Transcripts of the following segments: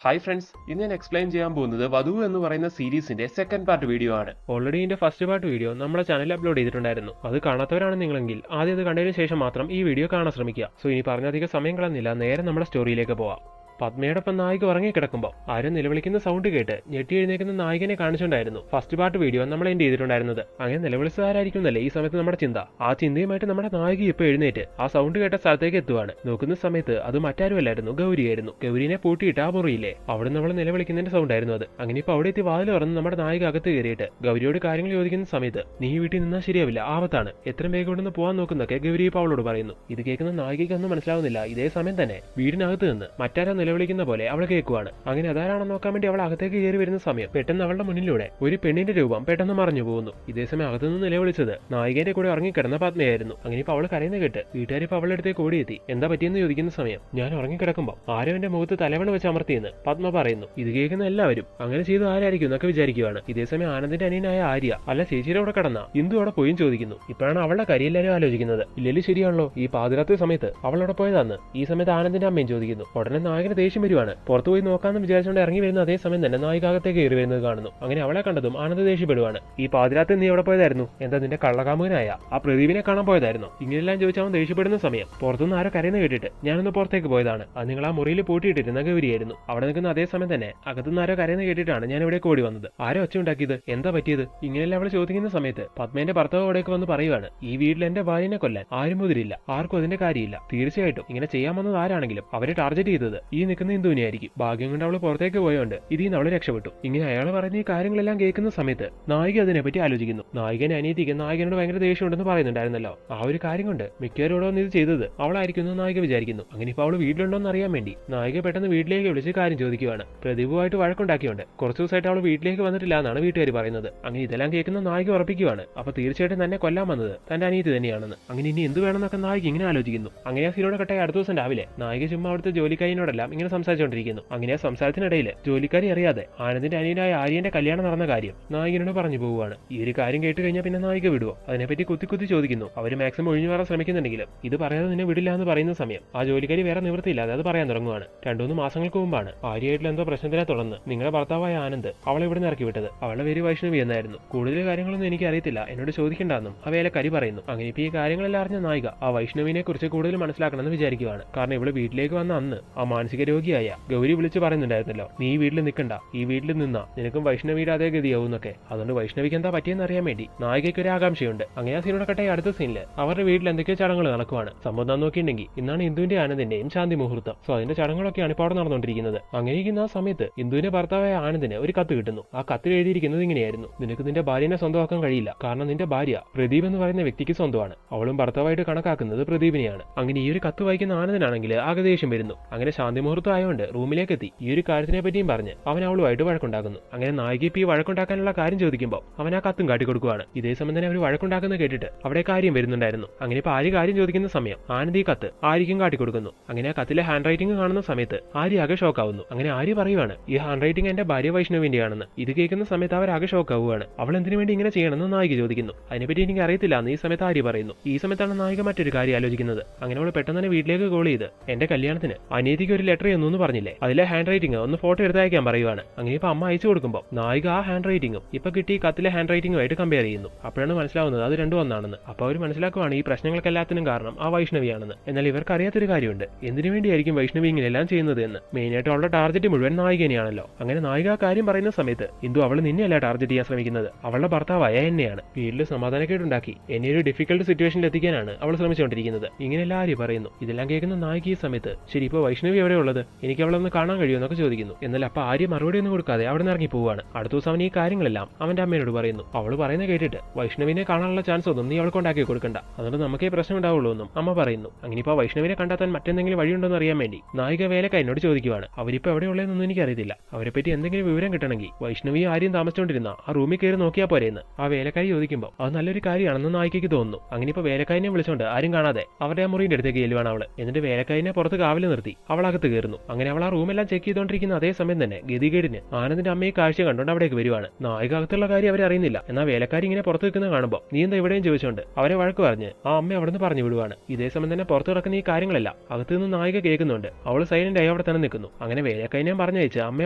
Hi friends, ഇന്ന് ഞാൻ explain ചെയ്യാൻ പോകുന്നത് വധു എന്ന് പറയുന്ന സീരീസിന്റെ സെക്കൻഡ് പാർട്ട് വീഡിയോ ആണ്. ഓൾറെഡി ഇതിന്റെ ഫസ്റ്റ് പാർട്ട് വീഡിയോ നമ്മുടെ ചാനലിൽ അപ്ലോഡ് ചെയ്തിട്ടുണ്ടായിരുന്നു. അത് കാണാത്തവരാണ് നിങ്ങളെങ്കിൽ ആദ്യം അത് കണ്ടതിന് ശേഷം മാത്രം ഈ വീഡിയോ കാണാൻ ശ്രമിക്കുക. സോ ഇനി പറഞ്ഞധികം സമയം കളഞ്ഞില്ല, നേരെ നമ്മുടെ സ്റ്റോറിയിലേക്ക് പോവാം. പത്മയോടൊപ്പം നായിക ഉറങ്ങിക്കിടക്കുമ്പോൾ ആരും നിലവിളിക്കുന്ന സൗണ്ട് കേട്ട് ഞെട്ടി എഴുന്നേക്കുന്ന നായികനെ കാണിച്ചുകൊണ്ടായിരുന്നു ഫസ്റ്റ് പാർട്ട് വീഡിയോ നമ്മൾ എൻഡ് ചെയ്തിട്ടുണ്ടായിരുന്നത്. അങ്ങനെ നിലവിളിച്ചതാരായിരിക്കുന്നല്ലേ ഈ സമയത്ത് നമ്മുടെ ചിന്ത. ആ ചിന്തയുമായിട്ട് നമ്മുടെ നായിക ഇപ്പോൾ എഴുന്നേറ്റ് ആ സൗണ്ട് കേട്ട സ്ഥലത്തേക്ക് എത്തുവാണ്. നോക്കുന്ന സമയത്ത് അത് മറ്റാരുമല്ലായിരുന്നു, ഗൗരിയായിരുന്നു. ഗൗരിനെ പൂട്ടിയിട്ട് ആ മുറിയില്ലേ, അവിടെ നമ്മൾ നിലവിളിക്കുന്നതിന്റെ സൗണ്ട് ആയിരുന്നു അത്. അങ്ങനെ ഇപ്പോൾ അവിടെ എത്തി വാതിൽ തുറന്ന് നമ്മുടെ നായിക അകത്ത് കയറിയിട്ട് ഗൗരിയോട് കാര്യങ്ങൾ ചോദിക്കുന്ന സമയത്ത് നീ വീട്ടിൽ നിന്നാൽ ശരിയാവില്ല, ആപത്താണ്, എത്രയും വേഗം ഇവിടുന്ന് പോകാൻ നോക്കുന്നൊക്കെ ഗൗരി ഇപ്പോൾ അവളോട് പറയുന്നു. ഇത് കേൾക്കുന്ന നായികയ്ക്കൊന്നും മനസ്സിലാവുന്നില്ല. ഇതേ സമയം തന്നെ വീടിനകത്ത് നിന്ന് മറ്റാരാ നിലവിളിക്കുന്ന പോലെ അവൾ കേൾക്കുവാണ്. അങ്ങനെ അതാരാണെന്ന് നോക്കാൻ വേണ്ടി അവൾ അകത്തേക്ക് കയറി വരുന്ന സമയം പെട്ടെന്ന് അവളുടെ മുന്നിലൂടെ ഒരു പെണ്ണിന്റെ രൂപം പെട്ടെന്ന് മറഞ്ഞു പോകുന്നു. ഇതേസമയം അകത്തുനിന്ന് നിലവിളിച്ചത് നായികന്റെ കൂടെ ഉറങ്ങിക്കിടന്ന പത്മയായിരുന്നു. അങ്ങനെ ഇപ്പൊ അവൾ കരയുന്ന കേട്ട് വീട്ടുകാർ ഇപ്പൊ അവളുടെ അടുത്തേക്ക് ഓടിയെത്തി. എന്താ പറ്റിയെന്ന് ചോദിക്കുന്ന സമയം ഞാൻ ഉറങ്ങിക്കിടക്കുമ്പോൾ ആരോ എന്റെ മുഖത്ത് തലവണ വെച്ച് അമർത്തിയെന്ന് പത്മ പറയുന്നു. ഇത് കേൾക്കുന്ന എല്ലാവരും അങ്ങനെ ചെയ്തു ആരായിരിക്കും എന്നൊക്കെ വിചാരിക്കുകയാണ്. ഇതേസമയം ആനന്ദിന്റെ അനിയനായ ആര്യ അല്ല ചേച്ചിയുടെ കൂടെ കടന്ന ഇന്ദു അവിടെ പോയും ചോദിക്കുന്നു. ഇപ്പോഴാണ് അവളുടെ കാര്യം എല്ലാവരും ആലോചിക്കുന്നത്. ഇല്ലെങ്കിൽ ശരിയാണല്ലോ, ഈ പാതിരാത്രി സമയത്ത് അവളവിടെ പോയതാന്ന് ഈ സമയത്ത് ആനന്ദിന്റെ അമ്മയും ചോദിക്കുന്നു. ഉടനെ നായകന് ദേഷ്യം വരുവാണ്. പുറത്തു പോയി നോക്കാമെന്ന് വിചാരിച്ചുകൊണ്ട് ഇറങ്ങി വരുന്ന അതേ സമയം തന്നെ നായികാകത്തേക്ക് കയറി വരുന്നത് കാണുന്നു. അങ്ങനെ അവളെ കണ്ടതും ആനന്ദ് ദേഷ്യപ്പെടുവാണ്. ഈ പാതിരാത്രി നീ എവിടെ പോയതായിരുന്നു? എന്താ നിന്റെ കള്ളകാമുകനായ ആ പ്രദീപിനെ കാണാൻ പോയതായിരുന്നു? ഇങ്ങനെയെല്ലാം ചോദിച്ചാൽ അവൻ ദേഷ്യപ്പെടുന്ന സമയം പുറത്തുനിന്ന് ആരോ കരയുന്ന കേട്ടിട്ട് ഞാനൊന്ന് പുറത്തേക്ക് പോയതാണ്, അത് നിങ്ങൾ ആ മുറിയിൽ പൂട്ടിയിട്ടിരുന്ന ഗൗരിയായിരുന്നു. അവിടെ നിൽക്കുന്ന അതേ സമയം തന്നെ അകത്തുനിന്ന് ആരോ കരയുന്ന കേട്ടിട്ടാണ് ഞാൻ ഇവിടെ ഓടി വന്നത്. ആരോ ഒച്ച ഉണ്ടാക്കിയത്, എന്താ പറ്റിയത്? ഇങ്ങനെയെല്ലാം അവൾ ചോദിക്കുന്ന സമയത്ത് പത്മേന്റെ ഭർത്താവ് അവിടേക്ക് വന്ന് പറയുവാണ്, ഈ വീട്ടിൽ എന്റെ ഭാര്യനെ കൊല്ലാൻ ആരും മുതിരില്ല, ആർക്കും അതിന്റെ കാര്യമില്ല. തീർച്ചയായിട്ടും ഇങ്ങനെ ചെയ്യാൻ വന്നത് ആരാണെങ്കിലും അവരെ ടാർഗറ്റ് ചെയ്തത് ഈ നിൽക്കുന്ന ഇന്ദുവിനെയായിരിക്കും. ഭാഗ്യം കൊണ്ട് അവള് പുറത്തേക്ക് പോയോണ്ട് ഇതിൽ നിന്ന് അവള് രക്ഷപ്പെട്ടു. ഇങ്ങനെ അയാൾ പറയുന്ന ഈ കാര്യങ്ങളെല്ലാം കേൾക്കുന്ന സമയത്ത് നായിക അതിനെപ്പറ്റി ആലോചിക്കുന്നു. നായികനെ അനിയത്തിക്ക് നായകനോട് ഭയങ്കര ദേഷ്യമുണ്ടെന്ന് പറയുന്നുണ്ടായിരുന്നല്ലോ. ആ ഒരു കാര്യം കൊണ്ട് മിക്കവരോടോ ഇത് ചെയ്തത് അവളായിരിക്കും നായിക വിചാരിക്കുന്നു. അങ്ങനെ ഇപ്പൊ അവള് വീട്ടിലുണ്ടോന്ന് അറിയാൻ വേണ്ടി നായിക പെട്ടെന്ന് വീട്ടിലേക്ക് വിളിച്ച് കാര്യം ചോദിക്കുകയാണ്. പ്രദീപുമായിട്ട് വഴക്കുണ്ടാക്കിയോണ്ട് കുറച്ചു ദിവസമായിട്ട് അവൾ വീട്ടിലേക്ക് വന്നിട്ടില്ല എന്നാണ് വീട്ടുകാർ പറയുന്നത്. അങ്ങനെ ഇതെല്ലാം കേൾക്കുന്ന നായിക ഉറപ്പിക്കുകയാണ്, അപ്പൊ തീർച്ചയായിട്ടും തന്നെ കൊല്ലാൻ വന്നത് തന്റെ അനിയത്തി തന്നെയാണെന്ന്. അങ്ങനെ ഇനി എന്ത് വേണമെന്നൊക്കെ നായിക ഇങ്ങനെ ആലോചിക്കുന്നു. അങ്ങനെ ആ സീനോടെ കട്ടായി അടുത്ത ദിവസം രാവിലെ നായിക ചുമ്മാ അവിടുത്തെ ജോലിക്കാരിനോടെല്ലാം ഇങ്ങനെ സംസാരിച്ചുകൊണ്ടിരിക്കുന്നു. അങ്ങനെ ആ സംസാരത്തിനിടയിൽ ജോലിക്കാരി അറിയാതെ ആനന്ദിന്റെ അനിയനായ ആര്യന്റെ കല്യാണം നടന്ന കാര്യം നായികനോട് പറഞ്ഞു പോവുകയാണ്. ഈ ഒരു കാര്യം കേട്ട് കഴിഞ്ഞാൽ പിന്നെ നായിക വിടുവോ? അതിനെപ്പറ്റി കുത്തി ചോദിക്കുന്നു. അവര് മാക്സിമം ഒഴിഞ്ഞു മാറാൻ ശ്രമിക്കുന്നുണ്ടെങ്കിലും ഇത് പറയാതെ നിന്നെ വിടില്ല എന്ന് പറയുന്ന സമയം ആ ജോലിക്കാരി വേറെ നിവൃത്തിയില്ലാതെ അത് പറയാൻ തുടങ്ങുവാണ്. 2-3 മാസങ്ങൾക്ക് മുമ്പാണ് ആര്യയായിട്ടുള്ള എന്തോ പ്രശ്നത്തിനെ തുടർന്ന് നിങ്ങളുടെ ഭർത്താവായ ആനന്ദ് അവളെ ഇവിടെ നിന്ന് ഇറക്കി വിട്ടത്. അവളുടെ പേര് വൈഷ്ണവി എന്നായിരുന്നു. കൂടുതൽ കാര്യങ്ങളൊന്നും എനിക്ക് അറിയത്തില്ല, എന്നോട് ചോദിക്കേണ്ടെന്നും ആ വേലക്കാരി പറയുന്നു. അങ്ങനെ ഇപ്പൊ ഈ കാര്യങ്ങളെല്ലാം അറിഞ്ഞ നായിക ആ വൈഷ്ണവിനെ കുറിച്ച് കൂടുതൽ മനസ്സിലാക്കണമെന്ന് വിചാരിക്കുകയാണ്. കാരണം ഇവിടെ വീട്ടിലേക്ക് വന്ന അന്ന് ആ മാനസിക രോഗിയായ ഗൗരി വിളിച്ച് പറയുന്നുണ്ടായിരുന്നല്ലോ, നീ ഈ വീട്ടിൽ നിൽക്കണ്ട, ഈ വീട്ടിൽ നിന്നാ നിനക്കും വൈഷ്ണവിയുടെ അതേ ഗതിയാവും എന്നൊക്കെ. അതുകൊണ്ട് വൈഷ്ണവിക്ക് എന്താ പറ്റിയെന്ന് അറിയാൻ വേണ്ടി നായികയ്ക്ക് ഒരു ആകാംക്ഷയുണ്ട്. അങ്ങനെ ആ സീനോടെ കട്ടെ അടുത്ത സീനില് അവരുടെ വീട്ടിൽ എന്തൊക്കെയോ ചടങ്ങുകൾ നടക്കുവാണ്. സംഭവം നോക്കിയിട്ടുണ്ടെങ്കിൽ ഇന്നാണ് ഇന്ദുവിന്റെ ആനന്ദിന്റെയും ശാന്തി മുഹൂർത്തം. സോ അതിന്റെ ചടങ്ങുകളൊക്കെയാണ് ഇപ്പോൾ അവിടെ നടന്നുകൊണ്ടിരിക്കുന്നത്. അങ്ങനെ ഇരിക്കുന്ന ആ സമയത്ത് ഇന്ദുവിന്റെ ഭർത്താവായ ആനന്ദിന് ഒരു കത്ത് കിട്ടുന്നു. ആ കത്തിൽ എഴുതിയിരിക്കുന്നത് ഇങ്ങനെയായിരുന്നു: നിനക്ക് നിന്റെ ഭാര്യനെ സ്വന്തമാക്കാൻ കഴിയില്ല, കാരണം നിന്റെ ഭാര്യ പ്രദീപ് എന്ന് പറയുന്ന വ്യക്തിക്ക് സ്വന്തമാണ്. അവളും ഭർത്താവായിട്ട് കണക്കാക്കുന്നത് പ്രദീപിനെയാണ്. അങ്ങനെ ഈ ഒരു കത്ത് വായിക്കുന്ന ആനന്ദനാണെങ്കിൽ ആകെ ദേഷ്യം വരുന്നു. അങ്ങനെ ശാന്തി മുഹൂർത്തം ആയതുകൊണ്ട് റൂമിലേക്ക് എത്തി ഈ ഒരു കാര്യത്തിനെ പറ്റിയും പറഞ്ഞ് അവൻ അവളുമായിട്ട് വഴക്കുണ്ടാക്കുന്നു. അങ്ങനെ നായിക ഇപ്പൊ ഈ വഴക്കുണ്ടാക്കാനുള്ള കാര്യം ചോദിക്കുമ്പോൾ അവൻ ആ കത്തും കാട്ടിക്കൊടുക്കുവാണ്. ഇതേ സമയം തന്നെ അവർ വഴക്കുണ്ടാക്കുന്ന കേട്ടിട്ട് അവിടെ കാര്യം വരുന്നുണ്ടായിരുന്നു. അങ്ങനെ ഇപ്പൊ ആര്യ കാര്യം ചോദിക്കുന്ന സമയം ആനന്ദ് ഈ കത്ത് ആര്യക്കും കാട്ടിക്കൊടുക്കുന്നു. അങ്ങനെ ആ കത്തിലെ ഹാൻഡ് റൈറ്റിംഗ് കാണുന്ന സമയത്ത് ആര്യ ആകെ ഷോക്ക് ആവുന്നു. അങ്ങനെ ആര്യ പറയുവാണ്, ഈ ഹാൻഡ് റൈറ്റിംഗ് എന്റെ ഭാര്യ വൈഷ്ണവിന്റെയാണെന്ന്. ഇത് കേൾക്കുന്ന സമയത്ത് അവർ ആകെ ഷോക്ക് ആവുകയാണ്. അവൾ എന്തിനു വേണ്ടി ഇങ്ങനെ ചെയ്യണമെന്ന് നായിക ചോദിക്കുന്നു. അതിനെപ്പറ്റി എനിക്ക് അറിയത്തില്ല എന്ന് ഈ സമയത്ത് ആര്യ പറയുന്നു. ഈ സമയത്താണ് നായിക മറ്റൊരു കാര്യം ആലോചിക്കുന്നത്. അങ്ങനെ അവൾ പെട്ടെന്ന് തന്നെ വീട്ടിലേക്ക് കോൾ ചെയ്ത് എന്റെ കല്യാണത്തിന് അനിയത്തിക്ക് ഒരു ലെറ്റർ എന്നൊന്നും പറഞ്ഞില്ലേ, അതിലെ ഹാൻഡ് റൈറ്റിംഗ് ഒന്ന് ഫോട്ടോ എടുത്ത് അയക്കാൻ പറയുവാണ്. അങ്ങനെ ഇപ്പൊ അമ്മ അയച്ചു കൊടുക്കുമ്പോൾ നായിക ആ ഹാൻഡ് റൈറ്റിംഗും ഇപ്പൊ കിട്ടി കത്തിലെ ഹാൻഡ് റൈറ്റിംഗുമായിട്ട് കമ്പയർ ചെയ്യുന്നു. അപ്പോഴാണ് മനസ്സിലാവുന്നത് അത് രണ്ടും ഒന്നാണെന്ന്. അപ്പൊ അവർ മനസ്സിലാക്കുവാണ് ഈ പ്രശ്നങ്ങൾക്കെല്ലാത്തിനും കാരണം ആ വൈഷ്ണവിയാണെന്ന്. എന്നാൽ ഇവർക്ക് അറിയാത്തൊരു കാര്യമുണ്ട്, എന്തിനു വേണ്ടിയായിരിക്കും വൈഷ്ണവി ഇങ്ങനെയെല്ലാം ചെയ്യുന്നത് എന്ന്. മെയിനായിട്ട് അവളുടെ ടാർഗറ്റ് മുഴുവൻ നായികനെയാണല്ലോ. അങ്ങനെ നായിക ആ കാര്യം പറയുന്ന സമയത്ത് ഇന്ദു അവൾ നിന്നെയല്ല ടാർഗറ്റ് ചെയ്യാൻ ശ്രമിക്കുന്നത്, അവളുടെ ഭർത്താവായ എന്നെയാണ്. വീട്ടിൽ സമാധാനക്കേടുണ്ടാക്കി എന്നെ ഒരു ഡിഫിക്കൽട്ട് സിറ്റുവേഷനിൽ എത്തിക്കാനാണ് അവൾ ശ്രമിച്ചുകൊണ്ടിരിക്കുന്നത്. ഇങ്ങനെ എല്ലാവരും പറയുന്നു. ഇതെല്ലാം കേൾക്കുന്ന നായിക ഈ സമയത്ത് ശരി ഇപ്പൊ വൈഷ്ണവി എവിടെ ഉള്ളത്, എനിക്ക് അവളെ ഒന്ന് കാണാൻ കഴിയുമെന്നൊക്കെ ചോദിക്കുന്നു. എന്നാൽ അപ്പൊ ആര്യ മറുപടി ഒന്നും കൊടുക്കാതെ അവിടെ നിന്ന് ഇറങ്ങി പോവാണ്. അടുത്ത ദിവസം അവൻ ഈ കാര്യങ്ങളെല്ലാം അവന്റെ അമ്മയോട് പറയുന്നു. അവള് പറയുന്നത് കേട്ടിട്ട് വൈഷ്ണവിനെ കാണാനുള്ള ചാൻസ് ഒന്നും നീ അവൾക്ക് ഉണ്ടാക്കി കൊടുക്കണ്ട, അതുകൊണ്ട് നമുക്കേ പ്രശ്നം ഉണ്ടാവുള്ളൂ എന്നും അമ്മ പറയുന്നു. അങ്ങനെ ഇപ്പൊ വൈഷ്ണവിനെ കണ്ടെത്താൻ മറ്റെന്തെങ്കിലും വഴിയുണ്ടോന്ന് അറിയാൻ വേണ്ടി നായിക വേലക്കാരനോട് ചോദിക്കുവാണ്. അവരിപ്പോ എവിടെയുള്ളതെന്നൊന്നും എനിക്കറിയത്തില്ല, അവരെ പറ്റി എന്തെങ്കിലും വിവരം കിട്ടണമെങ്കിൽ വൈഷ്ണവിയും ആര്യം താമസിച്ചുകൊണ്ടിരുന്ന ആ റൂമിൽ കയറി നോക്കിയാൽ പോരെയെന്ന് ആ വേലക്കാരി ചോദിക്കുമ്പോൾ അത് നല്ലൊരു കാര്യമാണെന്ന് നായികയ്ക്ക് തോന്നുന്നു. അങ്ങനെ ഇപ്പൊ വേലക്കാരനെ വിളിച്ചോണ്ട് ആരും കാണാതെ അവരുടെ ആ മുറിയുടെ അടുത്തേക്ക് ചെല്ലുവാണ് അവള്. എന്നിട്ട് വേലക്കാരനെ പുറത്ത് കാവല് നിർത്തി അവളകത്ത് കയറുന്നു. അങ്ങനെ അവൾ ആ റൂമെല്ലാം ചെക്ക് ചെയ്തുകൊണ്ടിരിക്കുന്ന അതേ സമയം തന്നെ ഗതികേടിന് ആനന്ദിന്റെ അമ്മയെ കാഴ്ച കണ്ടുകൊണ്ട് അവിടേക്ക് വരുവാണ്. നായിക അകത്തുള്ള കാര്യം അവരറിയുന്നില്ല. എന്നാൽ വേലക്കാരി ഇങ്ങനെ പുറത്ത് നിൽക്കുന്നത് കാണുമ്പോൾ നീ എന്താ ഇവിടെയും ചോദിച്ചുകൊണ്ട് അവരെ വഴക്ക് പറഞ്ഞ് ആ അമ്മ അവിടെ നിന്ന് പറഞ്ഞു വിടുവാണ്. ഇതേ സമയം തന്നെ പുറത്ത് കിടക്കുന്ന ഈ കാര്യങ്ങളെല്ലാം അകത്തു നിന്ന് നായിക കേൾക്കുന്നുണ്ട്. അവൾ സൈലന്റ് ആയി അവിടെ തന്നെ നിൽക്കുന്നു. അങ്ങനെ വേലക്കാരിനെ പറഞ്ഞയച്ച് അമ്മ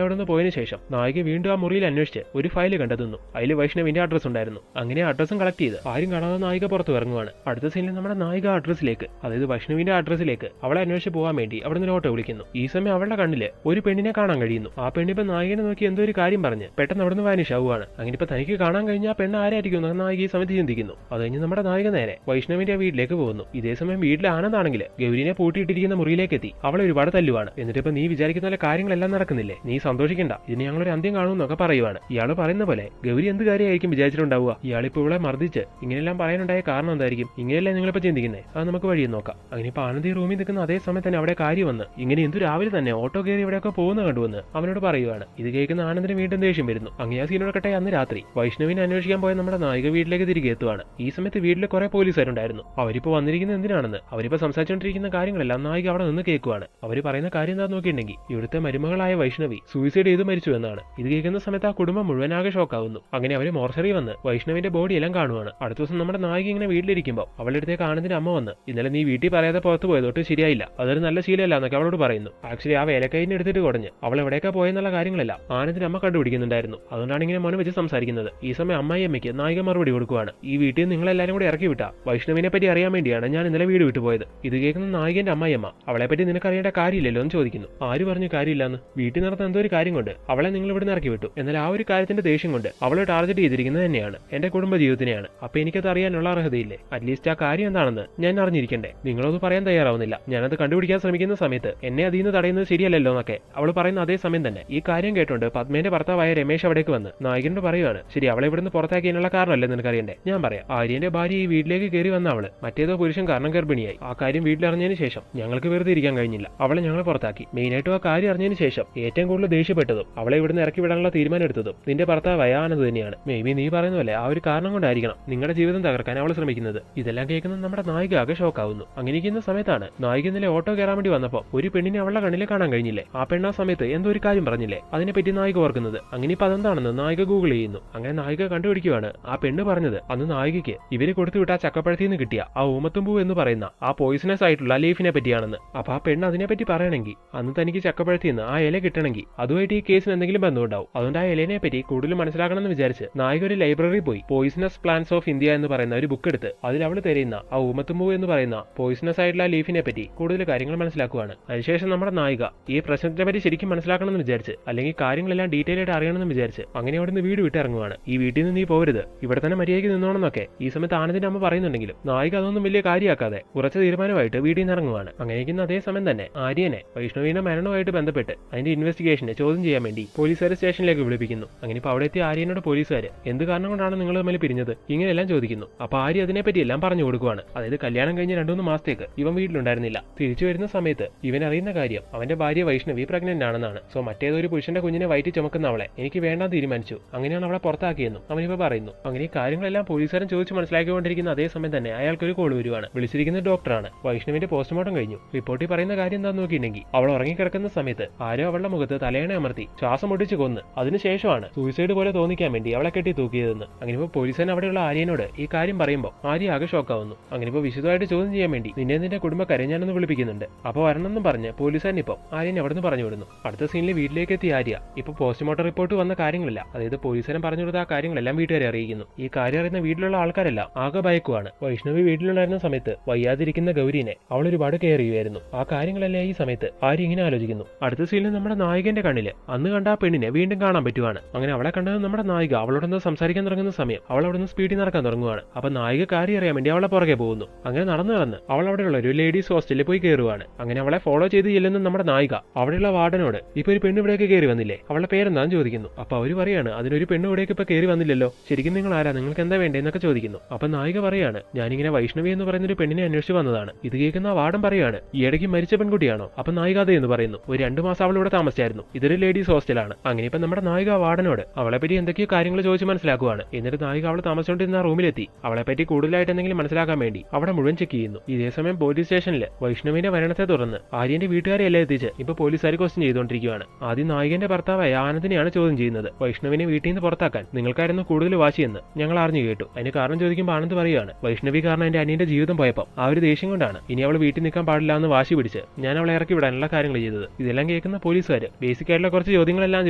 അവിടെ നിന്ന് പോയതിനു ശേഷം നായിക വീണ്ടും ആ മുറിയിൽ അന്വേഷിച്ച് ഒരു ഫയൽ കണ്ടെത്തുന്നു. അതിൽ വൈഷ്ണവിന്റെ അഡ്രസ് ഉണ്ടായിരുന്നു. അങ്ങനെ അഡ്രസ്സും കളക്ട് ചെയ്ത് ആരും കാണാതെ നായിക പുറത്ത് ഇറങ്ങുവാണ്. അടുത്ത സീനിൽ നമ്മുടെ നായിക അഡ്രസ്സിലേക്ക്, അതായത് വൈഷ്ണവിന്റെ അഡ്രസ്സിലേക്ക് അവളെ അന്വേഷിച്ച് പോകാൻ വേണ്ടി അവിടെ നിന്ന് ഓട്ടോ വിളിക്കുന്നു. ഈ സമയം അവളുടെ കണ്ണില് ഒരു പെണ്ണിനെ കാണാൻ കഴിയുന്നു. ആ പെണ്ണിപ്പോ നായികനെ നോക്കി എന്തോ ഒരു കാര്യം പറഞ്ഞ് പെട്ടെന്ന് അവിടെ നിന്ന് വാനിഷ് ആവുകയാണ്. അങ്ങനെ ഇപ്പൊ തനിക്ക് കാണാൻ കഴിഞ്ഞ ആ പെണ്ണ് ആരായിരിക്കും നായിക ഈ സമയത്ത് ചിന്തിക്കുന്നു. അത് കഴിഞ്ഞ് നമ്മുടെ നായിക നേരെ വൈഷ്ണവിന്റെ വീട്ടിലേക്ക് പോകുന്നു. ഇതേ സമയം വീട്ടിൽ ആനന്ദാണെങ്കിൽ ഗൗരിനെ പൂട്ടിയിട്ടിരിക്കുന്ന മുറിയിലേക്ക് എത്തി അവളെ ഒരുപാട് തല്ലുവാണ്. എന്നിട്ട് ഇപ്പൊ നീ വിചാരിക്കുന്ന പോലെ കാര്യങ്ങളെല്ലാം നടക്കുന്നില്ലേ, നീ സന്തോഷിക്കണ്ട, ഇതിന് ഞങ്ങളൊരു അന്ത്യം കാണുമെന്നൊക്കെ പറയുവാണ്. ഇയാൾ പറയുന്ന പോലെ ഗൗരി എന്ത് കാര്യമായിരിക്കും വിചാരിച്ചിട്ടുണ്ടാവുക? ഇയാളിപ്പോ ഇവിടെ മർദ്ദിച്ച് ഇങ്ങനെയെല്ലാം പറയാനുണ്ടായ കാരണം എന്തായിരിക്കും? ഇങ്ങനെയല്ലേ നിങ്ങളിപ്പോ ചിന്തിക്കുന്നേ? അത് നമുക്ക് വഴിയും നോക്കാം. അങ്ങനെ ഇപ്പൊ ആനന്ദ് ഈ റൂമിൽ നിൽക്കുന്ന അതേ സമയം തന്നെ അവിടെ കാര്യം വന്ന് ഇങ്ങനെ എന്തു രാവിലെ തന്നെ ഓട്ടോ കയറി ഇവിടെയൊക്കെ പോകുന്ന കണ്ടുവന്ന് അവനോട് പറയുവാണ്. ഇത് കേൾക്കുന്ന ആനന്ദിന് വീണ്ടും ദേഷ്യം വരുന്നു. അങ്ങനെ ആ സീനോടൊക്കെ അന്ന് രാത്രി വൈഷ്ണവിനെ അന്വേഷിക്കാൻ പോയ നമ്മുടെ നായിക വീട്ടിലേക്ക് തിരികെ എത്തുവാണ്. ഈ സമയത്ത് വീട്ടിൽ കുറെ പോലീസുകാരുണ്ടായിരുന്നു. അവരിപ്പോ വന്നിരിക്കുന്നത് എന്തിനാണെന്ന് അവരിപ്പോ സംസാരിച്ചുകൊണ്ടിരിക്കുന്ന കാര്യങ്ങളെല്ലാം നായിക അവിടെ നിന്ന് കേൾക്കുവാണ്. അവര് പറയുന്ന കാര്യം എന്താണെന്ന് നോക്കിയിട്ടുണ്ടെങ്കിൽ ഇവിടുത്തെ മരുമകളായ വൈഷ്ണവി സൂയിസൈഡ് ചെയ്ത് മരിച്ചു എന്നാണ്. ഇത് കേൾക്കുന്ന സമയത്ത് ആ കുടുംബം മുഴുവനാകെ ഷോക്കാവുന്നു. അങ്ങനെ അവര് മോർച്ചറി വന്ന് വൈഷ്ണവിന്റെ ബോഡി എല്ലാം കാണുവാണ്. അടുത്ത ദിവസം നമ്മുടെ നായിക ഇങ്ങനെ വീട്ടിലിരിക്കുമ്പോൾ അവളുടെ അടുത്തേക്ക് ആനന്ദിന്റെ അമ്മ വന്ന് ഇന്നലെ നീ വീട്ടിൽ പറയാതെ പുറത്ത് പോയതൊട്ട് ശരിയായില്ല, അതൊരു നല്ല ശീലമല്ല എന്നൊക്കെ അവളോട് പറയുന്നു. ആക്ച്വലി ആ വേലക്കൈനെ എടുത്തിട്ട് കുറഞ്ഞ് അവൾ എവിടെയൊക്കെ പോയെന്നുള്ള കാര്യങ്ങളെല്ലാം ആനന്ദിന്റെ അമ്മ കണ്ടുപിടിക്കുന്നുണ്ടായിരുന്നു. അതുകൊണ്ടാണ് ഇങ്ങനെ മോനെ വെച്ച് സംസാരിക്കുന്നത്. ഈ സമയം അമ്മയ്ക്ക് നായിക മറുപടി കൊടുക്കുവാണ്. ഈ വീട്ടിൽ നിങ്ങളെല്ലാരും കൂടി ഇറക്കി വിട്ടാ വൈഷ്ണവിനെ പറ്റി അറിയാൻ വേണ്ടിയാണ് ഞാൻ ഇന്നലെ വീട് വിട്ടുപോയത്. ഇത് കേൾക്കുന്ന നായികന്റെ അമ്മയമ്മ അവളെ പറ്റി നിനക്ക് അറിയേണ്ട കാര്യമില്ലല്ലോ എന്ന് ചോദിക്കുന്നു. ആര് പറഞ്ഞു കാര്യമില്ലാന്ന്? വീട്ടിൽ നടന്ന എന്തോ ഒരു കാര്യം കൊണ്ട് അവളെ നിങ്ങൾ ഇവിടെ നിന്ന് ഇറക്കി വിട്ടു. എന്നാൽ ആ ഒരു കാര്യത്തിന്റെ ദേഷ്യം കൊണ്ട് അവളെ ടാർഗറ്റ് ചെയ്തിരിക്കുന്നത് തന്നെയാണ് എന്റെ കുടുംബ ജീവിതത്തിനെയാണ്. അപ്പൊ എനിക്കത് അറിയാനുള്ള അർഹതയില്ലേ? അറ്റ്ലീസ്റ്റ് ആ കാര്യം എന്താണെന്ന് ഞാൻ അറിഞ്ഞിരിക്കണ്ടേ? നിങ്ങളത് പറയാൻ തയ്യാറാവുന്നില്ല. ഞാനത് കണ്ടുപിടിക്കാൻ ശ്രമിക്കുന്ന സമയത്ത് എന്നെ അതിൽ നിന്ന് തടയുന്നത് ശരിയല്ലല്ലോ എന്നൊക്കെ അവൾ പറയുന്ന അതേ സമയം തന്നെ ഈ കാര്യം കേട്ടോണ്ട് പത്മേന്റെ ഭർത്താവായ രമേശ് അവിടേക്ക് വന്ന് നായികനോട് പറയുവാണ്, ശരി അവളെ ഇവിടുന്ന് പുറത്താക്കിയതിനുള്ള കാരണമല്ലേ നിനക്ക് അറിയണ്ടേ? ഞാൻ പറയാം. ആര്യന്റെ ഭാര്യ ഈ വീട്ടിലേക്ക് കയറി വന്ന അവള് മറ്റേതോ പുരുഷൻ കാരണം ഗർഭിണിയായി. ആ കാര്യം വീട്ടിലറിഞ്ഞതിന് ശേഷം ഞങ്ങൾക്ക് വെറുതെ ഇരിക്കാൻ കഴിഞ്ഞില്ല. അവളെ ഞങ്ങൾ പുറത്താക്കി. മെയിനായിട്ടും ആ കാര്യം അറിഞ്ഞതിന് ശേഷം ഏറ്റവും കൂടുതൽ ദേഷ്യപ്പെട്ടതും അവളെ ഇവിടുന്ന് ഇറക്കി വിടാനുള്ള തീരുമാനം എടുത്തതും നിന്റെ ഭർത്താവായ ആനന്ദ് തന്നെയാണ്. മേ ബി നീ പറയുന്ന പോലെ ആ ഒരു കാരണം കൊണ്ടായിരിക്കണം നിങ്ങളുടെ ജീവിതം തകർക്കാൻ അവൾ ശ്രമിക്കുന്നത്. ഇതെല്ലാം കേൾക്കുന്നത് നമ്മുടെ നായിക ആകെ ഷോക്കാവുന്നു. അങ്ങനെയിരിക്കുന്ന സമയത്താണ് നായിക ഇന്നലെ ഓട്ടോ കയറാൻ വേണ്ടി വന്നപ്പോൾ ഒരു പെണ്ണിനെ അവളുടെ കണ്ണിലെ കാണാൻ കഴിഞ്ഞില്ലേ? ആ പെണ്ണ് ആ സമയത്ത് എന്തോ ഒരു കാര്യം പറഞ്ഞില്ലേ? അതിനെപ്പറ്റി നായിക ഓർക്കുന്നത്. അങ്ങനെ ഇപ്പൊ അതെന്താണെന്ന് നായിക ഗൂഗിൾ ചെയ്യുന്നു. അങ്ങനെ നായിക കണ്ടുപിടിക്കുവാണ് ആ പെണ്ണ് പറഞ്ഞത് അന്ന് നായികയ്ക്ക് ഇവര് കൊടുത്തുവിട്ട ചക്കപ്പഴത്തിൽ നിന്ന് കിട്ടിയ ആ ഊമത്തുമ്പൂ എന്ന് പറയുന്ന ആ പോയിസണസ് ആയിട്ടുള്ള ലീഫിനെ പറ്റിയാണെന്ന്. അപ്പൊ ആ പെണ്ണ് അതിനെപ്പറ്റി പറയണമെങ്കിൽ അന്ന് തനിക്ക് ചക്കപ്പഴത്തിൽ നിന്ന് ആ ഇല കിട്ടണമെങ്കിൽ അതുമായിട്ട് ഈ കേസിന് എന്തെങ്കിലും ബന്ധമുണ്ടാവും. അതുകൊണ്ട് ആ ഇലനെ പറ്റി കൂടുതൽ മനസ്സിലാക്കണമെന്ന് വിചാരിച്ച് നായിക ഒരു ലൈബ്രറി പോയി പോയിസണസ് പ്ലാന്റ്സ് ഓഫ് ഇന്ത്യ എന്ന് പറയുന്ന ഒരു ബുക്ക് എടുത്ത് അതിൽ അവൾ തരുന്ന ആ ഊമത്തുമ്പൂ എന്ന് പറയുന്ന പോയിസണസ് ആയിട്ടുള്ള ലീഫിനെ പറ്റി കൂടുതൽ കാര്യങ്ങൾ മനസ്സിലാക്കുവാണ്. അതിനുശേഷം നമ്മുടെ നായിക ഈ പ്രശ്നത്തെ പറ്റി ശരിക്കും മനസ്സിലാക്കണമെന്ന് വിചാരിച്ച് അല്ലെങ്കിൽ കാര്യങ്ങളെല്ലാം ഡീറ്റെയിൽ ആയിട്ട് അറിയണമെന്ന് വിചാരിച്ച് അങ്ങനെ അവിടെ നിന്ന് വീട് വിട്ടിറങ്ങുവാണ്. ഈ വീട്ടിൽ നിന്ന് നീ പോകരുത്, ഇവിടെ തന്നെ മര്യാദയ്ക്ക് നിന്നോണമെന്നൊക്കെ ഈ സമയത്ത് ആനന്ദിന്റെ അമ്മ പറയുന്നുണ്ടെങ്കിലും നായിക അതൊന്നും വലിയ കാര്യമാക്കാതെ ഉറച്ച തീരുമാനമായിട്ട് വീട്ടിൽ നിന്ന് ഇറങ്ങുവാണ്. അങ്ങനെയിരിക്കുന്ന അതേ സമയം തന്നെ ആര്യനെ വൈഷ്ണവിന്റെ മരണവുമായിട്ട് ബന്ധപ്പെട്ട് അതിന്റെ ഇൻവെസ്റ്റിഗേഷനെ ചോദ്യം ചെയ്യാൻ വേണ്ടി പോലീസുകാരെ സ്റ്റേഷനിലേക്ക് വിളിപ്പിക്കുന്നു. അങ്ങനെ ഇപ്പൊ അവിടെ എത്തിയ ആര്യനോട് പോലീസുകാർ എന്ത് കാരണം കൊണ്ടാണ് നിങ്ങൾ തമ്മിൽ പിരിഞ്ഞത് ഇങ്ങനെയെല്ലാം ചോദിക്കുന്നു. അപ്പൊ ആര്യ അതിനെപ്പറ്റി എല്ലാം പറഞ്ഞു കൊടുക്കുവാണ്. അതായത് കല്യാണം കഴിഞ്ഞ 2-3 മാസത്തേക്ക് ഇവൻ വീട്ടിലുണ്ടായിരുന്നില്ല. തിരിച്ചു വരുന്ന സമയത്ത് ഇവൻ അറിയുന്ന കാര്യം അവന്റെ ഭാര്യ വൈഷ്ണവി പ്രഗ്നന്റ് ആണെന്നാണ്. സോ മറ്റേതൊരു പുരുഷന്റെ കുഞ്ഞിനെ വയറ്റി ചുമക്കുന്ന അവളെ എനിക്ക് വേണ്ടാന്ന് തീരുമാനിച്ചു. അങ്ങനെയാണ് അവളെ പുറത്താക്കിയെന്നും അവനിപ്പോ പറയുന്നു. അങ്ങനെ ഈ കാര്യങ്ങളെല്ലാം പോലീസുകാരൻ ചോദിച്ചു മനസ്സിലാക്കിക്കൊണ്ടിരിക്കുന്ന അതേ സമയം തന്നെ അയാൾക്കൊരു കോൾ വരുവാണ്. വിളിച്ചിരിക്കുന്ന ഡോക്ടറാണ്. വൈഷ്ണവിന്റെ പോസ്റ്റ്മോർട്ടം കഴിഞ്ഞു. റിപ്പോർട്ടിൽ പറയുന്ന കാര്യം എന്താണെന്ന് നോക്കിയിട്ടുണ്ടെങ്കിൽ അവൾ ഉറങ്ങിക്കിടക്കുന്ന സമയത്ത് ആരോ അവളുടെ മുഖത്ത് തലയണ അമർത്തി ശ്വാസം ഒടിച്ച് കൊന്ന് അതിനുശേഷമാണ് സൂയിസൈഡ് പോലെ തോന്നിക്കാൻ വേണ്ടി അവളെ കെട്ടി തൂക്കിയതെന്ന്. അങ്ങനെ ഇപ്പോൾ പോലീസുകാരൻ അവിടെയുള്ള ആര്യനോട് ഈ കാര്യം പറയുമ്പോൾ ആര്യ ആകെ ഷോക്കാവുന്നു. അങ്ങനെ ഇപ്പോൾ വിശദമായിട്ട് ചോദ്യം ചെയ്യാൻ വേണ്ടി നിന്റെ കുടുംബക്കാരെ ഞാനൊന്ന് വിളിപ്പിക്കുന്നുണ്ട്. അപ്പോൾ വരണമെന്നും പറഞ്ഞ് പോലീസുകാരൻ ഇപ്പോൾ ആര്യൻ അവിടെ നിന്ന് പറഞ്ഞു വിടുന്നു. അടുത്ത സീനിൽ വീട്ടിലേക്ക് എത്തിയ ആര്യ ഇപ്പോൾ പോസ്റ്റ്മോർട്ടം റിപ്പോർട്ട് വന്ന കാര്യങ്ങളില്ല, അതായത് പോലീസുകാരൻ പറഞ്ഞു കൊടുത്ത ആ കാര്യങ്ങളെല്ലാം വീട്ടുകാരെ അറിയിക്കുന്നു. ഈ കാര്യം അറിയുന്ന വീട്ടിലുള്ള ആൾക്കാരെല്ലാം ആകെ ഭയക്കുവാണ്. വൈഷ്ണവി വീട്ടിലുണ്ടായിരുന്ന സമയത്ത് വയ്യാതിരിക്കുന്ന ഗൗരിനെ അവൾ ഒരുപാട് കെയർ ചെയ്യുമായിരുന്നു. ആ കാര്യങ്ങളെല്ലാം ഈ സമയത്ത് ആര്യ ഇങ്ങനെ ആലോചിക്കുന്നു. അടുത്ത സീനിൽ നമ്മുടെ നായികന്റെ കണ്ണില് അന്ന് കണ്ട ആ പെണ്ണിനെ വീണ്ടും കാണാൻ പറ്റുവാണ്. അങ്ങനെ അവളെ കണ്ടത് നമ്മുടെ നായിക അവളോടൊന്ന് സംസാരിക്കാൻ തുടങ്ങുന്ന സമയം അവൾ അവിടെ നിന്ന് സ്പീഡിൽ നടക്കാൻ തുടങ്ങുവാണ്. അപ്പൊ നായിക കാര്യം അറിയാൻ വേണ്ടി അവളെ പുറകെ പോകുന്നു. അങ്ങനെ നടന്ന് അവൾ അവിടെയുള്ള ഒരു ലേഡീസ് ഹോസ്റ്റലിൽ പോയി കയറുവാണ്. അങ്ങനെ അവളെ ഫോളോ ചെയ്ത് ചെല്ലുന്ന നമ്മുടെ നായിക അവിടെയുള്ള വാർഡനോട് ഇപ്പൊ ഒരു പെണ്ണ് ഇവിടേക്ക് കയറി വന്നില്ലേ, അവളുടെ പേരെന്താന്ന് ചോദിക്കുന്നു. അപ്പൊ അവര് പറയാണ് അതിനൊരു പെണ്ണ് ഇവിടേക്ക് ഇപ്പൊ കയറി വന്നില്ലല്ലോ, ശരിക്കും നിങ്ങൾ ആരാ, നിങ്ങൾക്ക് എന്താ വേണ്ടതെന്നൊക്കെ ചോദിക്കുന്നു. അപ്പൊ നായിക പറയാണ് ഞാനിങ്ങനെ വൈഷ്ണവി എന്ന് പറയുന്ന ഒരു പെണ്ണിനെ അന്വേഷിച്ച് വന്നതാണ്. ഇത് കേൾക്കുന്ന ആ വാർഡൻ പറയാണ് ഈ ഇടയ്ക്ക് മരിച്ച പെൺകുട്ടിയാണോ? അപ്പൊ നായിക അതേ എന്ന് പറയുന്നു. ഒരു 2 മാസം അവൾ ഇവിടെ താമസിച്ചായിരുന്നു. ഇതൊരു ലേഡീസ് ഹോസ്റ്റലാണ്. അങ്ങനെ ഇപ്പൊ നമ്മുടെ നായിക വാർഡനോട് അവളെ പറ്റി എന്തൊക്കെയോ കാര്യങ്ങൾ ചോദിച്ച് മനസ്സിലാക്കുവാണ്. എന്നിട്ട് നായിക അവൾ താമസിച്ചുകൊണ്ടിരുന്ന റൂമിലെത്തി അവളെ പറ്റി കൂടുതലായിട്ട് എന്തെങ്കിലും മനസ്സിലാക്കാൻ വേണ്ടി അവിടെ മുഴുവൻ ചെക്ക് ചെയ്യുന്നു. ഇതേ സമയം പോലീസ് സ്റ്റേഷനിൽ വൈഷ്ണവിന്റെ മരണത്തെ തുടർന്ന് ആര്യന്റെ വീട്ടുകാർ പോലീസുകാരെ എല്ലാം എത്തിച്ച് ഇപ്പൊ പോലീസുകാർ ക്വസ്റ്റ്യൻ ചെയ്തുകൊണ്ടിരിക്കുകയാണ്. ആദ്യം നായികന്റെ ഭർത്താവായ ആനന്ദിനെയാണ് ചോദ്യം ചെയ്യുന്നത്. വൈഷ്ണവിനെ വീട്ടിൽ നിന്ന് പുറത്താക്കാൻ നിങ്ങൾക്കായിരുന്നു കൂടുതൽ വാശിയെന്ന് ഞങ്ങൾ അറിഞ്ഞു കേട്ടു. അതിന് കാരണം ചോദിക്കുമ്പോൾ ആനന്ദ് പറയുകയാണ്, വൈഷ്ണവി കാരണം എന്റെ അനിയന്റെ ജീവിതം പോയപ്പോൾ ആ ഒരു ദേഷ്യം കൊണ്ടാണ് ഇനി അവൾ വീട്ടിൽ നിൽക്കാൻ പാടില്ല എന്ന് വാശി പിടിച്ച് ഞാൻ അവളെ ഇറക്കി വിടാനുള്ള കാര്യങ്ങൾ ചെയ്തത്. ഇതെല്ലാം കേൾക്കുന്ന പോലീസുകാർ ബേസിക് ആയിട്ടുള്ള കുറച്ച് ചോദ്യങ്ങളെല്ലാം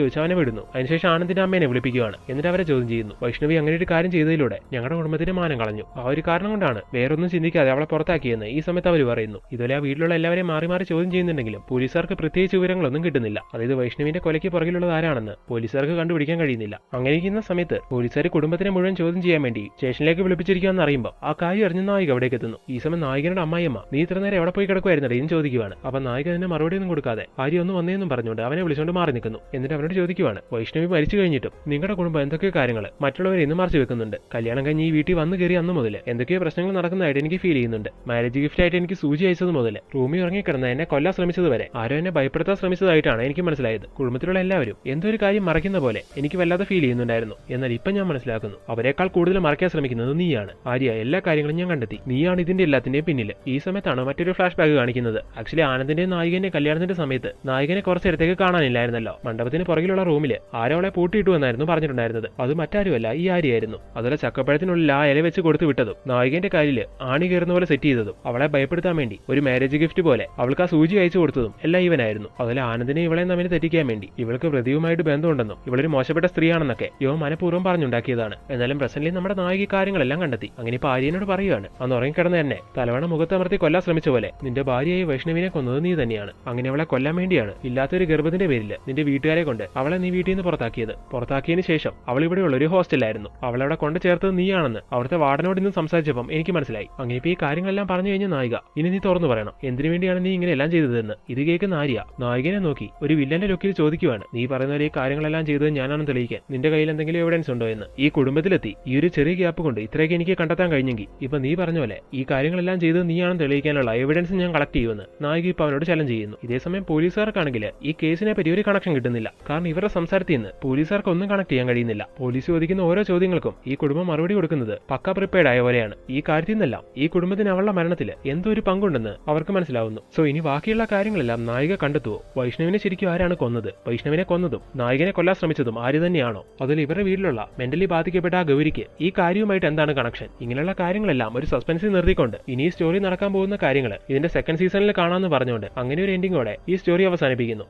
ചോദിച്ച് അവനെ വിടുന്നു. അതിനുശേഷം ആനന്ദിന്റെ അമ്മേനെ വിളിപ്പിക്കുകയാണ്. എന്നിട്ട് അവരെ ചോദ്യം ചെയ്യുന്നു. വൈഷ്ണവി അങ്ങനെ ഒരു കാര്യം ചെയ്തതിലൂടെ ഞങ്ങളുടെ കുടുംബത്തിന്റെ മാനം കളഞ്ഞു. ആ ഒരു കാരണം കൊണ്ടാണ് വേറൊന്നും ചിന്തിക്കാതെ അവളെ പുറത്താക്കിയെന്ന് ഈ സമയത്ത് അവർ പറയുന്നു. ഇതുപോലെ ആ വീട്ടിലുള്ള എല്ലാവരെയും മാറി മാറി ചോദ്യം ചെയ്യുന്നുണ്ടെങ്കിലും പോലീസുകാർക്ക് പ്രത്യേകിച്ച് വിവരങ്ങളൊന്നും കിട്ടുന്നില്ല. അതായത് വൈഷ്ണവിന്റെ കൊലയ്ക്ക് പുറകിലുള്ളത് ആരാണെന്ന് പോലീസുകാർക്ക് കണ്ടുപിടിക്കാൻ കഴിയുന്നില്ല. അങ്ങനെ ഇരിക്കുന്ന സമയത്ത് പോലീസുകാർ കുടുംബത്തിനെ മുഴുവൻ ചോദ്യം ചെയ്യാൻ വേണ്ടി സ്റ്റേഷനിലേക്ക് വിളിപ്പിച്ചിരിക്കുകയെന്ന് അറിയുമ്പോൾ ആ കാര്യം അറിഞ്ഞ നായിക അവിടേക്ക് എത്തുന്നു. ഈ സമയം നായികയുടെ അമ്മായിയമ്മ നീ ഇത്ര നേരം എവിടെ പോയി കിടക്കുമായിരുന്നേ എന്ന് ചോദിക്കുവാണ്. അപ്പൊ നായിക അതിന്റെ മറുപടി ഒന്നും കൊടുക്കാതെ ആര്യ ഒന്ന് വന്നേന്നും പറഞ്ഞുകൊണ്ട് അവനെ വിളിച്ചുകൊണ്ട് മാറി നിൽക്കുന്നു. എന്നിട്ട് അവനോട് ചോദിക്കുവാണ്, വൈഷ്ണവി മരിച്ചു കഴിഞ്ഞിട്ടും നിങ്ങളുടെ കുടുംബം എന്തൊക്കെയോ കാര്യങ്ങൾ മറ്റുള്ളവരെ ഇന്ന് മറച്ചു വെക്കുന്നുണ്ട്. കല്യാണം കഴിഞ്ഞ് ഈ വീട്ടിൽ വന്നു കയറി അന്ന് മുതൽ എന്തൊക്കെയോ പ്രശ്നങ്ങൾ നടക്കുന്നതായിട്ട് എനിക്ക് ഫീൽ ചെയ്യുന്നുണ്ട്. മാരേജ് ഗിഫ്റ്റ് ആയിട്ട് എനിക്ക് സൂചി അയച്ചത് മുതൽ റൂമിൽ ഇറങ്ങിക്കിടന്ന് എന്നെ കൊല്ലാൻ ശ്രമിച്ചത് വരെ ആരോ എന്നെ ഭയപ്പെടുത്താൻ ശ്രമിച്ചതായിട്ടാണ് എനിക്ക് മനസ്സിലായത്. കുടുംബത്തിലുള്ള എല്ലാവരും എന്തോ ഒരു കാര്യം മറയ്ക്കുന്ന പോലെ എനിക്ക് വല്ലാതെ ഫീൽ ചെയ്യുന്നുണ്ടായിരുന്നു. എന്നാൽ ഇപ്പം ഞാൻ മനസ്സിലാക്കുന്നു അവരെക്കാൾ കൂടുതൽ മറയ്ക്കാൻ ശ്രമിക്കുന്നത് നീയാണ്. ആര്യ, എല്ലാ കാര്യങ്ങളും ഞാൻ കണ്ടെത്തി. നീയാണ് ഇതിന്റെ എല്ലാത്തിന്റെയും പിന്നിൽ. ഈ സമയത്താണ് മറ്റൊരു ഫ്ലാഷ് ബാക്ക് കാണിക്കുന്നത്. ആക്ച്വലി ആനന്ദിന്റെ നായികന്റെ കല്യാണത്തിന്റെ സമയത്ത് നായികനെ കുറച്ചിടത്തേക്ക് കാണാനില്ലായിരുന്നല്ലോ. മണ്ഡപത്തിന് പുറകിലുള്ള റൂമിൽ ആരോളെ പൂട്ടിയിട്ടു എന്നായിരുന്നു പറഞ്ഞിട്ടുണ്ടായിരുന്നത്. അത് മറ്റാരുമല്ല, ഈ ആര്യായിരുന്നു. അതുപോലെ ചക്കപ്പഴത്തിനുള്ളിൽ ആ ഇല വെച്ച് കൊടുത്തു വിട്ടതും നായികന്റെ കാലില് ആണി കയറുന്ന പോലെ സെറ്റ് ചെയ്തതും അവളെ ഭയപ്പെടുത്താൻ വേണ്ടി ഒരു മാരേജ് ഗിഫ്റ്റ് പോലെ അവൾക്ക് ആ സൂചി അയച്ചു കൊടുത്തതും എല്ലാം ഇവനായിരുന്നു. അതുപോലെ ആനന്ദിനെ ഇവളെ തമ്മിൽ തെറ്റിക്കാൻ വേണ്ടി ഇവൾക്ക് പ്രതിയുമായിട്ട് ബന്ധമുണ്ടെന്നും ഇവളൊരു മോശപ്പെട്ട സ്ത്രീയാണെന്നൊക്കെ യോ മനഃപൂർവ്വം പറഞ്ഞുണ്ടാക്കിയതാണ്. എന്നാലും പ്രസന്റിൽ നമ്മുടെ നായിക കാര്യങ്ങളെല്ലാം കണ്ടെത്തി. അങ്ങനെ ഇപ്പൊ ആര്യനോട് പറയുകയാണ്, അന്ന് ഉറങ്ങിക്കിടന്ന് തന്നെ തലവണ മുഖത്തമർത്തി കൊല്ലാൻ ശ്രമിച്ച പോലെ നിന്റെ ഭാര്യയായി വൈഷ്ണവിനെ കൊന്നത് നീ തന്നെയാണ്. അങ്ങനെ അവളെ കൊല്ലാൻ വേണ്ടിയാണ് ഇല്ലാത്തൊരു ഗർഭത്തിന്റെ പേരിൽ നിന്റെ വീട്ടുകാരെ കൊണ്ട് അവളെ നീ വീട്ടിൽ നിന്ന് പുറത്താക്കിയത്. പുറത്താക്കിയതിനു ശേഷം അവൾ ഇവിടെയുള്ള ഒരു ഹോസ്റ്റലായിരുന്നു. അവളവിടെ കൊണ്ട് ചേർത്തത് നീയാണെന്ന് അവിടുത്തെ വാർഡനോട് ഇന്ന് സംസാരിച്ചപ്പം എനിക്ക് മനസ്സിലായി. അങ്ങനെ ഇപ്പൊ ഈ കാര്യങ്ങളെല്ലാം പറഞ്ഞു കഴിഞ്ഞ നായിക ഇനി നീ തുറന്നു പറയണം, എന്തിനു വേണ്ടിയാണ് നീ ഇങ്ങനെ എല്ലാം ചെയ്തതെന്ന്. ഇത് കേൾക്കുന്ന ആര്യ നായികനെ നോക്കി ഒരു വില്ലന്റെ ലുക്കിൽ ചോദിക്കുവാണ്, നീ പറയുന്ന പോലെ ഈ കാര്യങ്ങളെല്ലാം ചെയ്തത് ഞാനാണെന്ന് തെളിയിക്കാൻ നിന്റെ കയ്യിൽ എന്തെങ്കിലും എവിഡൻസ് ഉണ്ടോ എന്ന്. ഈ കുടുംബത്തിലെത്തി ഈ ഒരു ചെറിയ ഗ്യാപ്പ് കൊണ്ട് ഇത്രയൊക്കെ എനിക്ക് കണ്ടെത്താൻ കഴിഞ്ഞെങ്കിൽ ഇപ്പൊ നീ പറഞ്ഞ പോലെ ഈ കാര്യങ്ങളെല്ലാം ചെയ്തത് നീയാണെന്ന് തെളിയിക്കാനുള്ള എവിഡൻസ് ഞാൻ കളക്ട് ചെയ്യുമെന്ന് നായിക ഇപ്പൊ അവനോട് ചലഞ്ച് ചെയ്യുന്നു. ഇതേസമയം പോലീസുകാർക്കാണെങ്കിൽ ഈ കേസിനെ പറ്റി ഒരു കണക്ഷൻ കിട്ടുന്നില്ല. കാരണം ഇവരുടെ സംസാരത്തിൽ നിന്ന് പോലീസുകാർക്ക് ഒന്നും കണക്ട് ചെയ്യാൻ കഴിയുന്നില്ല. പോലീസ് ചോദിക്കുന്ന ഓരോ ചോദ്യങ്ങൾക്കും ഈ കുടുംബം മറുപടി കൊടുക്കുന്നത് പക്ക പ്രിപ്പയർഡ് ആയ പോലെയാണ്. ഈ കാര്യത്തിൽ നിന്നെല്ലാം ഈ കുടുംബത്തിന് അവളുടെ മരണത്തിൽ എന്തോ ഒരു പങ്കുണ്ടെന്ന് അവർക്ക് മനസ്സിലാവുന്നു. സോ ഇനി ബാക്കിയുള്ള കാര്യങ്ങളെല്ലാം നായിക കണ്ടെത്തുവോ? വൈഷ്ണവിനെ ശരിക്കും ആരാണ് കൊന്നത്? വൈഷ്ണവിനെ കൊന്നതും നായികനെ കൊല്ലാൻ ശ്രമിച്ചതും ആര് തന്നെയാണോ? അതിൽ ഇവരുടെ വീട്ടിലുള്ള മെന്റലി ബാധിക്കപ്പെട്ട ആ ഗൗരിക്ക് ഈ കാര്യവുമായിട്ട് എന്താണ് കണക്ഷൻ? ഇങ്ങനെയുള്ള കാര്യങ്ങളെല്ലാം ഒരു സസ്പെൻസിൽ നിർത്തിക്കൊണ്ട് ഇനി ഈ സ്റ്റോറി നടക്കാൻ പോകുന്ന കാര്യങ്ങൾ ഇതിന്റെ സെക്കൻഡ് സീസണിൽ കാണാമെന്ന് പറഞ്ഞുകൊണ്ട് അങ്ങനെ ഒരു എൻഡിങ്ങോടെ ഈ സ്റ്റോറി അവസാനിപ്പിക്കുന്നു.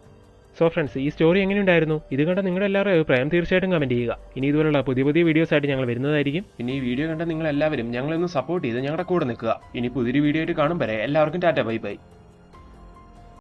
സോ ഫ്രണ്ട്സ്, ഈ സ്റ്റോറി എങ്ങനെയുണ്ടായിരുന്നു? ഇത് കണ്ട നിങ്ങളുടെ എല്ലാവരും അഭിപ്രായം തീർച്ചയായിട്ടും കമന്റ് ചെയ്യുക. ഇനി ഇതുപോലുള്ള പുതിയ പുതിയ വീഡിയോസ് ആയിട്ട് ഞങ്ങൾ വരുന്നതായിരിക്കും. പിന്നെ ഈ വീഡിയോ കണ്ട നിങ്ങൾ എല്ലാവരും ഞങ്ങളൊന്ന് സപ്പോർട്ട് ചെയ്ത് ഞങ്ങളുടെ കൂടെ നിൽക്കുക. ഇനി പുതിയൊരു വീഡിയോ ആയിട്ട് കാണും വരെ എല്ലാവർക്കും ടാറ്റ, ബൈ ബൈ.